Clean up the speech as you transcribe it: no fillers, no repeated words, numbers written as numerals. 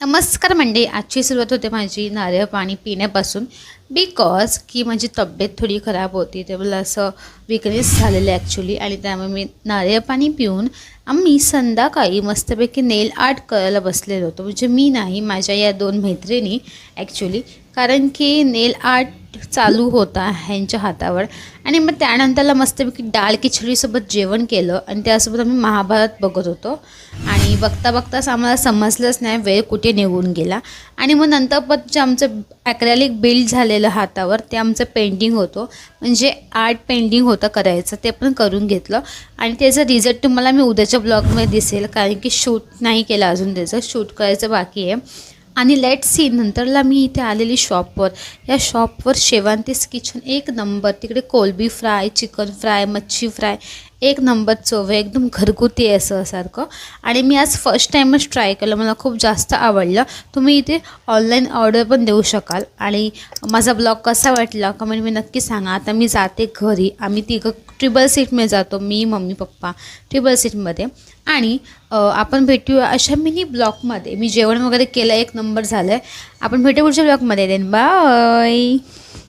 नमस्कार मंडळी, आजची सुरुवात होते माझी नारळ पाणी पिण्यापासून. बिकॉज की माझी तब्येत थोडी खराब होती, ते मला असं विकनेस झालेलं आहे ॲक्च्युली. आणि त्यामुळे मी नारळ पाणी पिऊन आम्ही संध्याकाळी मस्तपैकी नेल आर्ट करायला बसलेलो होतो. म्हणजे मी नाही, माझ्या या दोन मैत्रिणी ॲक्च्युली. कारण की नेल आर्ट चालू होता ह्यांच्या हातावर. आणि मग त्यानंतरला मस्तपैकी डाळ खिचडीसोबत जेवण केलं आणि त्यासोबत आम्ही महाभारत बघत होतो. आणि बघता बघताच आम्हाला समजलंच नाही वेळ कुठे निघून गेला. आणि मग नंतर पण जे आमचं ॲक्रेलिक बिल्ड झालेलं हातावर ते आमचं पेंटिंग होतं, म्हणजे आर्ट पेंटिंग होतं करायचं, ते पण करून घेतलं. आणि त्याचा रिझल्ट तुम्हाला मी उद्याच्या ब्लॉगमध्ये दिसेल, कारण की शूट नाही केलं अजून, त्याचं शूट करायचं बाकी आहे. आणि लेट सी नंतरला मी इथे आलेली शॉपवर. या शॉपवर शेवांतीस किचन एक नंबर. तिकडे कोलबी फ्राय, चिकन फ्राय, मच्छी फ्राय एक नंबर चव आहे, एकदम घरगुती आहे असं सारखं. आणि मी आज फर्स्ट टाईमच ट्राय केलं, मला खूप जास्त आवडलं. तुम्ही इथे ऑनलाईन ऑर्डर पण देऊ शकाल. आणि माझा ब्लॉग कसा वाटला कमेंट मी नक्की सांगा. आता मी जाते घरी. आम्ही तिघं ट्रिपल सीटमध्ये जातो, मी मम्मी पप्पा ट्रिपल सीटमध्ये. आणि आपण भेटूया अशा मिनी ब्लॉगमध्ये. मी जेवण वगैरे केलं, एक नंबर झालं आहे. आपण भेटू पुढच्या ब्लॉगमध्ये. Then bye.